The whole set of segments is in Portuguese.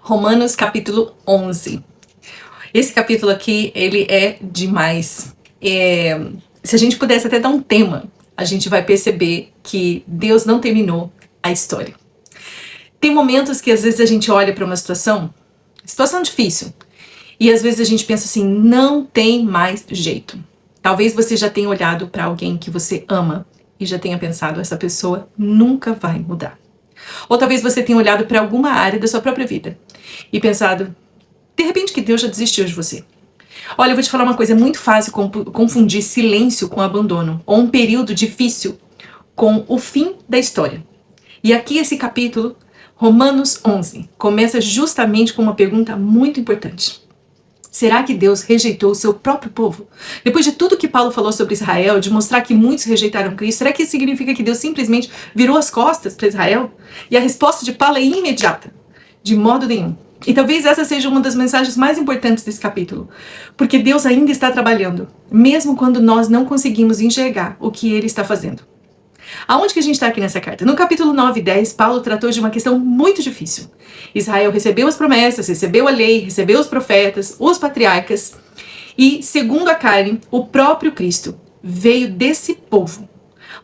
Romanos capítulo 11. Esse capítulo aqui, ele é demais. Se a gente pudesse até dar um tema, a gente vai perceber que Deus não terminou a história. Tem momentos que às vezes a gente olha para uma situação difícil, e às vezes a gente pensa assim, não tem mais jeito. Talvez você já tenha olhado para alguém que você ama e já tenha pensado, essa pessoa nunca vai mudar. Ou talvez você tenha olhado para alguma área da sua própria vida e pensado, de repente que Deus já desistiu de você. Olha, eu vou te falar uma coisa, é muito fácil confundir silêncio com abandono, ou um período difícil com o fim da história. E aqui esse capítulo, Romanos 11, começa justamente com uma pergunta muito importante. Será que Deus rejeitou o seu próprio povo? Depois de tudo que Paulo falou sobre Israel, de mostrar que muitos rejeitaram Cristo, será que isso significa que Deus simplesmente virou as costas para Israel? E a resposta de Paulo é imediata, de modo nenhum. E talvez essa seja uma das mensagens mais importantes desse capítulo, porque Deus ainda está trabalhando, mesmo quando nós não conseguimos enxergar o que Ele está fazendo. Aonde que a gente está aqui nessa carta? No capítulo 9 e 10, Paulo tratou de uma questão muito difícil. Israel recebeu as promessas, recebeu a lei, recebeu os profetas, os patriarcas, e, segundo a carne, o próprio Cristo veio desse povo.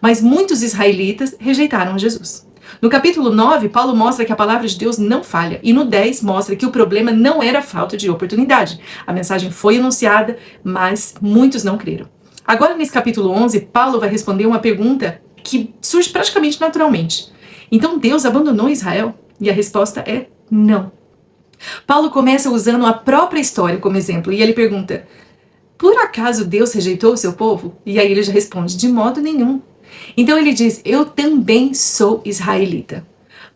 Mas muitos israelitas rejeitaram Jesus. No capítulo 9, Paulo mostra que a palavra de Deus não falha, e no 10 mostra que o problema não era a falta de oportunidade. A mensagem foi anunciada, mas muitos não creram. Agora, nesse capítulo 11, Paulo vai responder uma pergunta que surge praticamente naturalmente. Então Deus abandonou Israel? E a resposta é não. Paulo começa usando a própria história como exemplo, e ele pergunta, por acaso Deus rejeitou o seu povo? E aí ele já responde, de modo nenhum. Então ele diz, eu também sou israelita.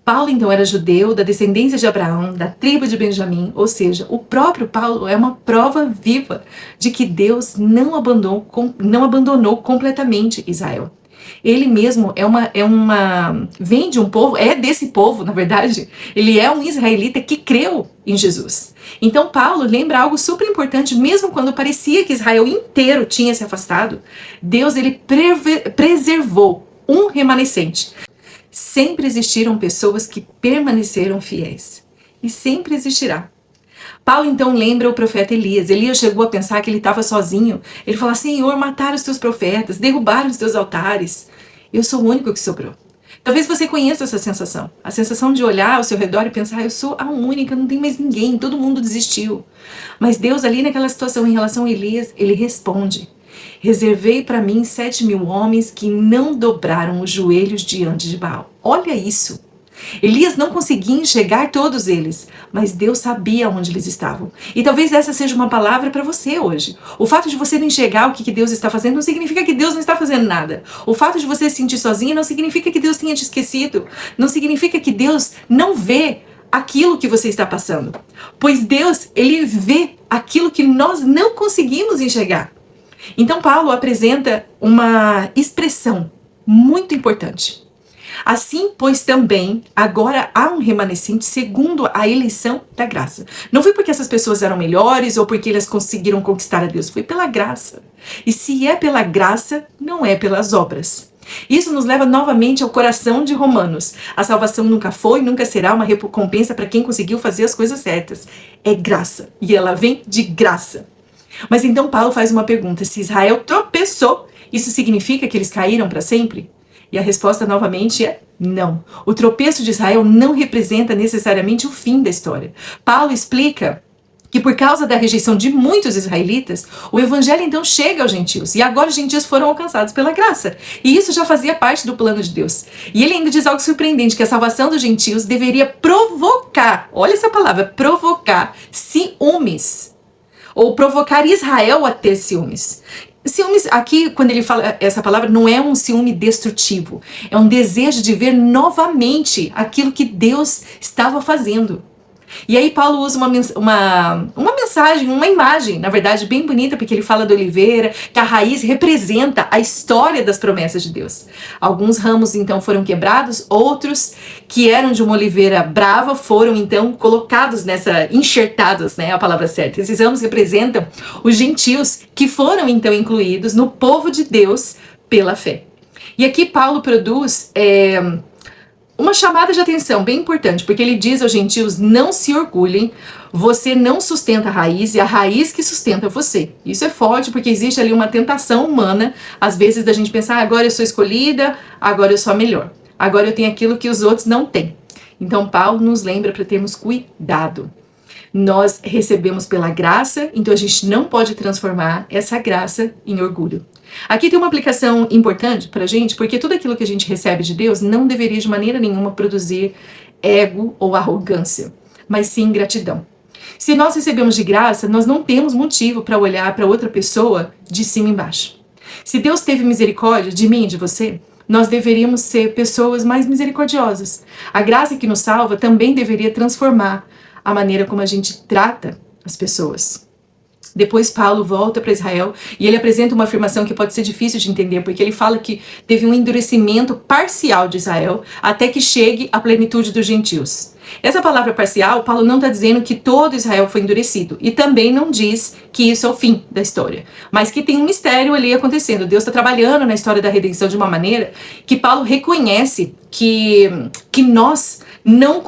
Paulo então era judeu, da descendência de Abraão, da tribo de Benjamim, ou seja, o próprio Paulo é uma prova viva de que Deus não abandonou completamente Israel. Ele mesmo vem de um povo, é desse povo, na verdade. Ele é um israelita que creu em Jesus. Então Paulo lembra algo super importante, mesmo quando parecia que Israel inteiro tinha se afastado, Deus ele preservou um remanescente. Sempre existiram pessoas que permaneceram fiéis. E sempre existirá. Paulo então lembra o profeta Elias. Elias chegou a pensar que ele estava sozinho. Ele fala, Senhor, mataram os teus profetas, derrubaram os teus altares. Eu sou o único que sobrou. Talvez você conheça essa sensação. A sensação de olhar ao seu redor e pensar, eu sou a única, não tem mais ninguém, todo mundo desistiu. Mas Deus ali naquela situação em relação a Elias, ele responde, reservei para mim 7.000 homens que não dobraram os joelhos diante de Baal. Olha isso. Elias não conseguia enxergar todos eles, mas Deus sabia onde eles estavam. E talvez essa seja uma palavra para você hoje. O fato de você não enxergar o que Deus está fazendo não significa que Deus não está fazendo nada. O fato de você se sentir sozinho não significa que Deus tenha te esquecido. Não significa que Deus não vê aquilo que você está passando. Pois Deus, ele vê aquilo que nós não conseguimos enxergar. Então Paulo apresenta uma expressão muito importante. Assim, pois também, agora há um remanescente segundo a eleição da graça. Não foi porque essas pessoas eram melhores ou porque elas conseguiram conquistar a Deus, foi pela graça. E se é pela graça, não é pelas obras. Isso nos leva novamente ao coração de Romanos. A salvação nunca foi, nunca será uma recompensa para quem conseguiu fazer as coisas certas. É graça, e ela vem de graça. Mas então Paulo faz uma pergunta, se Israel tropeçou, isso significa que eles caíram para sempre? E a resposta novamente é não. O tropeço de Israel não representa necessariamente o fim da história. Paulo explica que por causa da rejeição de muitos israelitas, o evangelho então chega aos gentios. E agora os gentios foram alcançados pela graça. E isso já fazia parte do plano de Deus. E ele ainda diz algo surpreendente, que a salvação dos gentios deveria provocar, olha essa palavra, provocar ciúmes. Ou provocar Israel a ter ciúmes. Ciúmes, aqui, quando ele fala essa palavra, não é um ciúme destrutivo. É um desejo de ver novamente aquilo que Deus estava fazendo. E aí Paulo usa uma mensagem, uma imagem, na verdade, bem bonita, porque ele fala da oliveira, que a raiz representa a história das promessas de Deus. Alguns ramos, então, foram quebrados, outros que eram de uma oliveira brava foram, então, colocados enxertados, né, a palavra certa. Esses ramos representam os gentios que foram, então, incluídos no povo de Deus pela fé. E aqui Paulo produz uma chamada de atenção bem importante, porque ele diz aos gentios: não se orgulhem, você não sustenta a raiz, e a raiz que sustenta você. Isso é forte, porque existe ali uma tentação humana, às vezes, da gente pensar: agora eu sou escolhida, agora eu sou a melhor, agora eu tenho aquilo que os outros não têm. Então Paulo nos lembra para termos cuidado. Nós recebemos pela graça, então a gente não pode transformar essa graça em orgulho. Aqui tem uma aplicação importante pra gente, porque tudo aquilo que a gente recebe de Deus não deveria de maneira nenhuma produzir ego ou arrogância, mas sim gratidão. Se nós recebemos de graça, nós não temos motivo para olhar para outra pessoa de cima e embaixo. Se Deus teve misericórdia de mim e de você, nós deveríamos ser pessoas mais misericordiosas. A graça que nos salva também deveria transformar a maneira como a gente trata as pessoas. Depois Paulo volta para Israel e ele apresenta uma afirmação que pode ser difícil de entender, porque ele fala que teve um endurecimento parcial de Israel até que chegue a plenitude dos gentios. Essa palavra parcial, Paulo não está dizendo que todo Israel foi endurecido, e também não diz que isso é o fim da história, mas que tem um mistério ali acontecendo. Deus está trabalhando na história da redenção de uma maneira que Paulo reconhece que nós não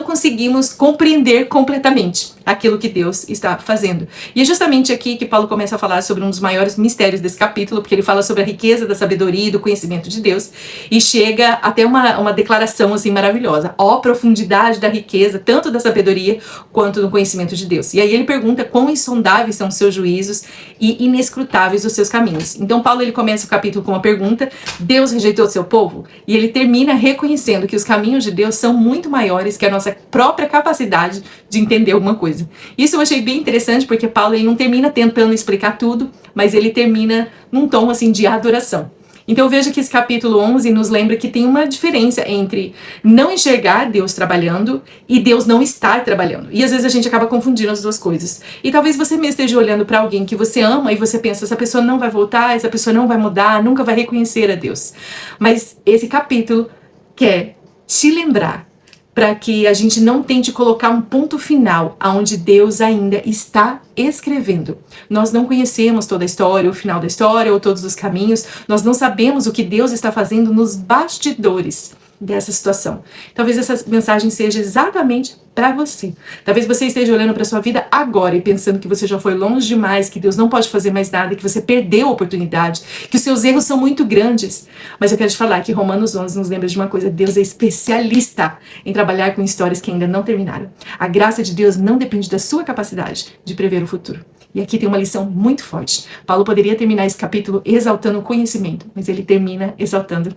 conseguimos compreender completamente aquilo que Deus está fazendo. E é justamente aqui que Paulo começa a falar sobre um dos maiores mistérios desse capítulo, porque ele fala sobre a riqueza da sabedoria e do conhecimento de Deus, e chega até uma declaração assim maravilhosa: ó profundidade da riqueza, tanto da sabedoria quanto do conhecimento de Deus. E aí ele pergunta quão insondáveis são os seus juízos e inescrutáveis os seus caminhos. Então Paulo ele começa o capítulo com uma pergunta: Deus rejeitou o seu povo? E ele termina reconhecendo que os caminhos de Deus são muito maiores que a nossa própria capacidade de entender alguma coisa. Isso eu achei bem interessante, porque Paulo ele não termina tentando explicar tudo, mas ele termina num tom assim de adoração. Então veja que esse capítulo 11 nos lembra que tem uma diferença entre não enxergar Deus trabalhando e Deus não estar trabalhando. E às vezes a gente acaba confundindo as duas coisas. E talvez você mesmo esteja olhando para alguém que você ama e você pensa: essa pessoa não vai voltar, essa pessoa não vai mudar, nunca vai reconhecer a Deus. Mas esse capítulo quer te lembrar para que a gente não tente colocar um ponto final aonde Deus ainda está escrevendo. Nós não conhecemos toda a história, o final da história ou todos os caminhos. Nós não sabemos o que Deus está fazendo nos bastidores dessa situação. Talvez essa mensagem seja exatamente para você. Talvez você esteja olhando para sua vida agora e pensando que você já foi longe demais, que Deus não pode fazer mais nada, que você perdeu a oportunidade, que os seus erros são muito grandes. Mas eu quero te falar que Romanos 11 nos lembra de uma coisa: Deus é especialista em trabalhar com histórias que ainda não terminaram. A graça de Deus não depende da sua capacidade de prever o futuro. E aqui tem uma lição muito forte. Paulo poderia terminar esse capítulo exaltando o conhecimento, mas ele termina exaltando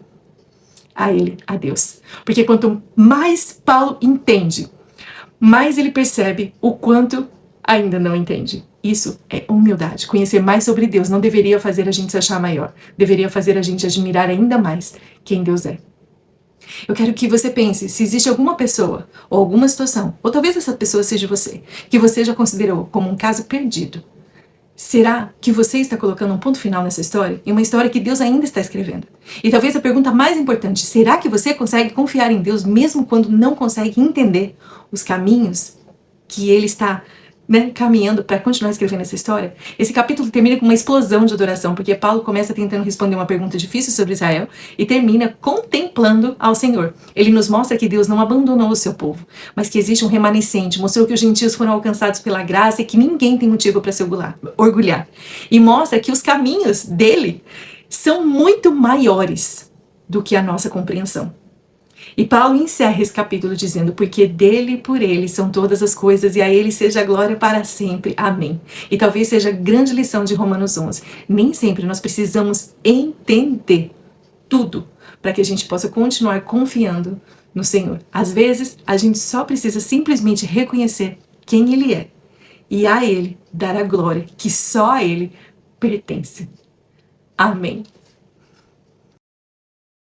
a ele, a Deus. Porque quanto mais Paulo entende, mais ele percebe o quanto ainda não entende. Isso é humildade. Conhecer mais sobre Deus não deveria fazer a gente se achar maior. Deveria fazer a gente admirar ainda mais quem Deus é. Eu quero que você pense se existe alguma pessoa ou alguma situação, ou talvez essa pessoa seja você, que você já considerou como um caso perdido. Será que você está colocando um ponto final nessa história? Em uma história que Deus ainda está escrevendo? E talvez a pergunta mais importante: será que você consegue confiar em Deus mesmo quando não consegue entender os caminhos que Ele está caminhando para continuar escrevendo essa história? Esse capítulo termina com uma explosão de adoração, porque Paulo começa tentando responder uma pergunta difícil sobre Israel e termina contemplando ao Senhor. Ele nos mostra que Deus não abandonou o seu povo, mas que existe um remanescente, mostrou que os gentios foram alcançados pela graça e que ninguém tem motivo para se orgulhar. E mostra que os caminhos dele são muito maiores do que a nossa compreensão. E Paulo encerra esse capítulo dizendo: porque dele e por ele são todas as coisas, e a ele seja a glória para sempre. Amém. E talvez seja a grande lição de Romanos 11. Nem sempre nós precisamos entender tudo para que a gente possa continuar confiando no Senhor. Às vezes, a gente só precisa simplesmente reconhecer quem Ele é e a Ele dar a glória que só a Ele pertence. Amém.